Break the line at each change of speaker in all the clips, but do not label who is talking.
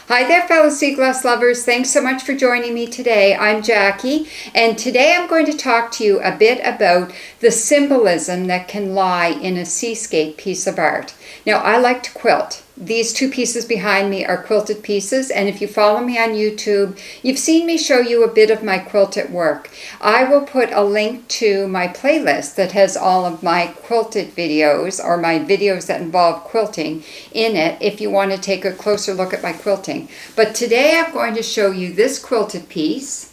Hi there, fellow sea glass lovers. Thanks so much for joining me today. I'm Jackie, and today I'm going to talk to you a bit about the symbolism that can lie in a seascape piece of art. Now, I like to quilt. These two pieces behind me are quilted pieces, and if you follow me on YouTube, you've seen me show you a bit of my quilted work. I will put a link to my playlist that has all of my quilted videos, or my videos that involve quilting, in it if you want to take a closer look at my quilting. But today I'm going to show you this quilted piece.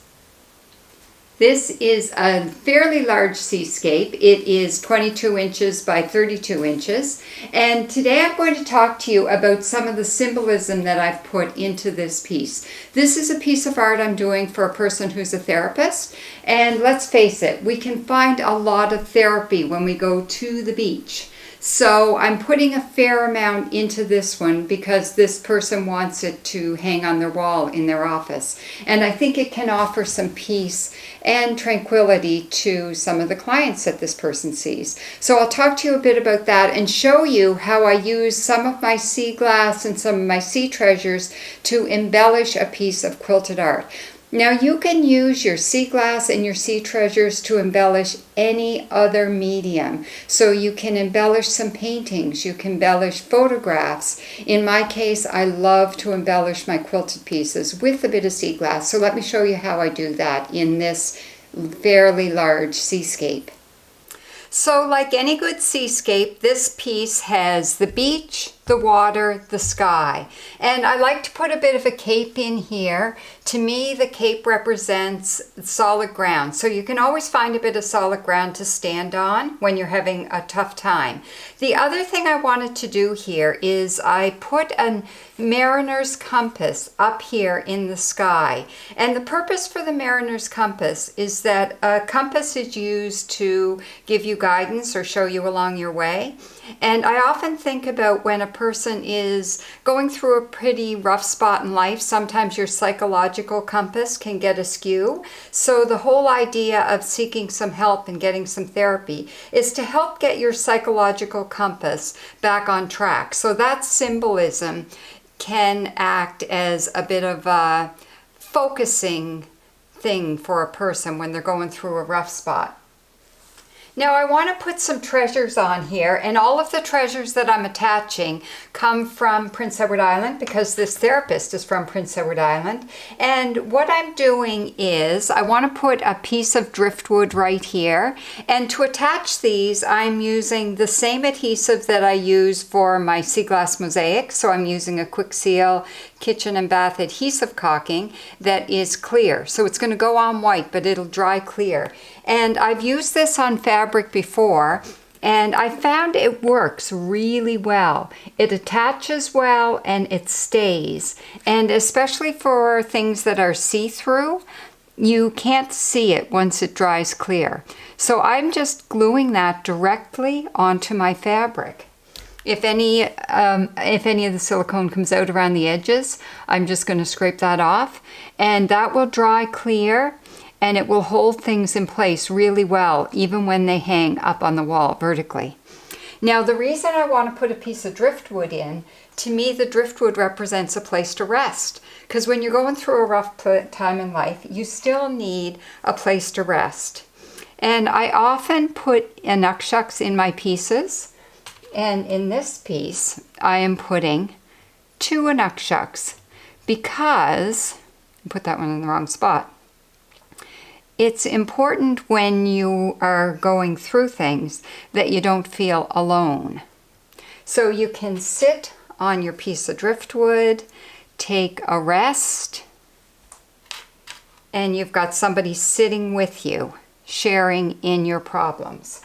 This is a fairly large seascape. It is 22 inches by 32 inches. And today I'm going to talk to you about some of the symbolism that I've put into this piece. This is a piece of art I'm doing for a person who's a therapist. And let's face it, we can find a lot of therapy when we go to the beach. So I'm putting a fair amount into this one because this person wants it to hang on their wall in their office. And I think it can offer some peace and tranquility to some of the clients that this person sees. So I'll talk to you a bit about that and show you how I use some of my sea glass and some of my sea treasures to embellish a piece of quilted art. Now you can use your sea glass and your sea treasures to embellish any other medium. So you can embellish some paintings, you can embellish photographs. In my case, I love to embellish my quilted pieces with a bit of sea glass. So let me show you how I do that in this fairly large seascape. So like any good seascape, this piece has the beach, the water, the sky. And I like to put a bit of a cape in here. To me, the cape represents solid ground. So you can always find a bit of solid ground to stand on when you're having a tough time. The other thing I wanted to do here is I put a mariner's compass up here in the sky. And the purpose for the mariner's compass is that a compass is used to give you guidance or show you along your way. And I often think about when a person is going through a pretty rough spot in life, sometimes your psychological compass can get askew. So the whole idea of seeking some help and getting some therapy is to help get your psychological compass back on track. So that symbolism can act as a bit of a focusing thing for a person when they're going through a rough spot. Now I want to put some treasures on here, and all of the treasures that I'm attaching come from Prince Edward Island because this therapist is from Prince Edward Island. And what I'm doing is I want to put a piece of driftwood right here, and to attach these I'm using the same adhesive that I use for my sea glass mosaic. So I'm using a Quick Seal kitchen and bath adhesive caulking that is clear. So it's going to go on white, but it'll dry clear. And I've used this on fabric before, and I found it works really well. It attaches well and it stays. And especially for things that are see-through, you can't see it once it dries clear. So I'm just gluing that directly onto my fabric. If any of the silicone comes out around the edges, I'm just going to scrape that off, and that will dry clear. And it will hold things in place really well, even when they hang up on the wall vertically. Now, the reason I want to put a piece of driftwood in, to me, the driftwood represents a place to rest. Because when you're going through a rough time in life, you still need a place to rest. And I often put inukshuks in my pieces. And in this piece, I am putting 2 inukshuks because, I put that one in the wrong spot. It's important when you are going through things that you don't feel alone. So you can sit on your piece of driftwood, take a rest, and you've got somebody sitting with you, sharing in your problems.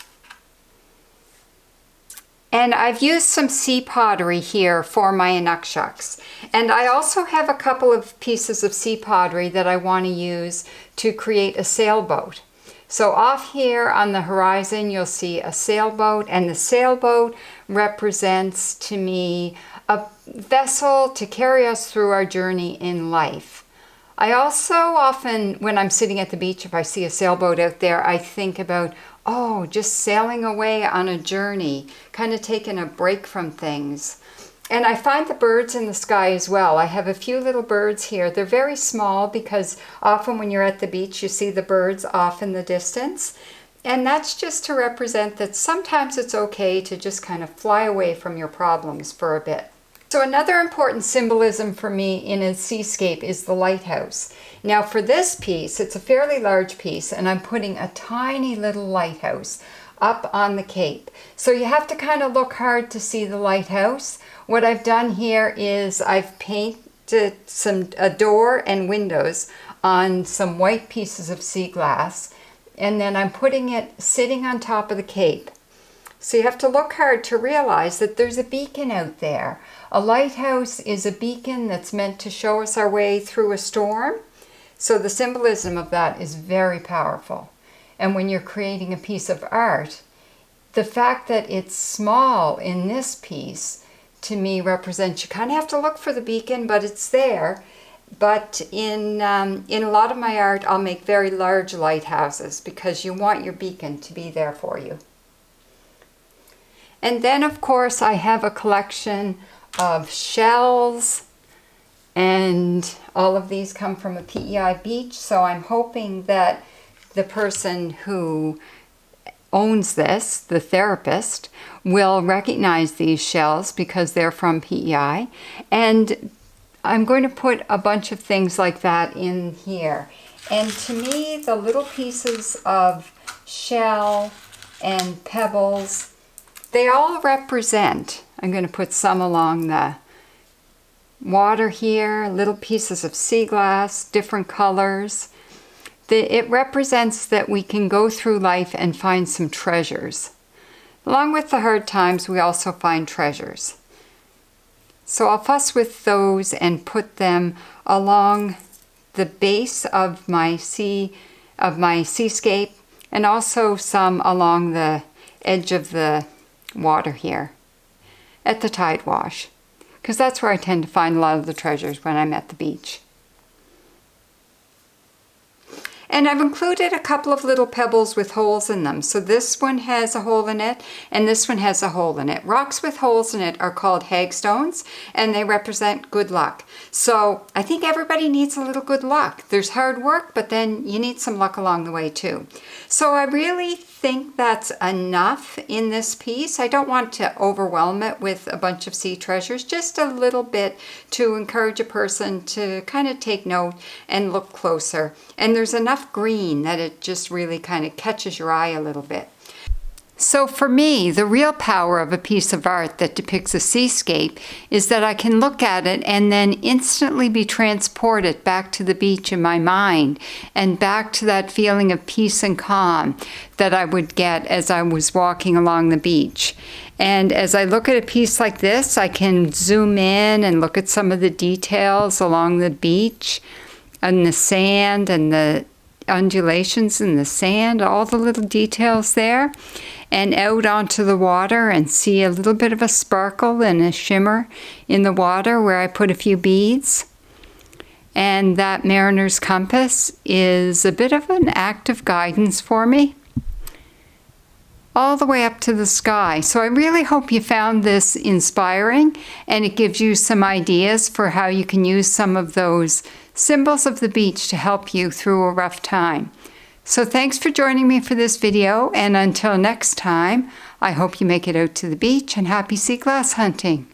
And I've used some sea pottery here for my inukshuks. And I also have a couple of pieces of sea pottery that I want to use to create a sailboat. So off here on the horizon, you'll see a sailboat, and the sailboat represents to me a vessel to carry us through our journey in life. I also often, when I'm sitting at the beach, if I see a sailboat out there, I think about, oh, just sailing away on a journey, kind of taking a break from things. And I find the birds in the sky as well. I have a few little birds here. They're very small because often when you're at the beach, you see the birds off in the distance. And that's just to represent that sometimes it's okay to just kind of fly away from your problems for a bit. So another important symbolism for me in a seascape is the lighthouse. Now for this piece, it's a fairly large piece, and I'm putting a tiny little lighthouse up on the cape. So you have to kind of look hard to see the lighthouse. What I've done here is I've painted a door and windows on some white pieces of sea glass, and then I'm putting it sitting on top of the cape. So you have to look hard to realize that there's a beacon out there. A lighthouse is a beacon that's meant to show us our way through a storm. So the symbolism of that is very powerful. And when you're creating a piece of art, the fact that it's small in this piece, to me, represents you kind of have to look for the beacon, but it's there. But in a lot of my art, I'll make very large lighthouses because you want your beacon to be there for you. And then, of course, I have a collection of shells, and all of these come from a PEI beach, so I'm hoping that the person who owns this, the therapist, will recognize these shells because they're from PEI. And I'm going to put a bunch of things like that in here. And to me, the little pieces of shell and pebbles, they all represent, I'm going to put some along the water here, little pieces of sea glass, different colors. It represents that we can go through life and find some treasures. Along with the hard times, we also find treasures. So I'll fuss with those and put them along the base of my seascape, and also some along the edge of the water here at the tide wash, because that's where I tend to find a lot of the treasures when I'm at the beach. And I've included a couple of little pebbles with holes in them. So this one has a hole in it, and this one has a hole in it. Rocks with holes in it are called hagstones, and they represent good luck. So I think everybody needs a little good luck. There's hard work, but then you need some luck along the way too. So I really think that's enough in this piece. I don't want to overwhelm it with a bunch of sea treasures, just a little bit to encourage a person to kind of take note and look closer. And there's enough green that it just really kind of catches your eye a little bit. So for me, the real power of a piece of art that depicts a seascape is that I can look at it and then instantly be transported back to the beach in my mind and back to that feeling of peace and calm that I would get as I was walking along the beach. And as I look at a piece like this, I can zoom in and look at some of the details along the beach and the sand and the undulations in the sand, all the little details there, and out onto the water and see a little bit of a sparkle and a shimmer in the water where I put a few beads. And that mariner's compass is a bit of an act of guidance for me, all the way up to the sky. So I really hope you found this inspiring, and it gives you some ideas for how you can use some of those symbols of the beach to help you through a rough time. So thanks for joining me for this video, and until next time, I hope you make it out to the beach, and happy sea glass hunting.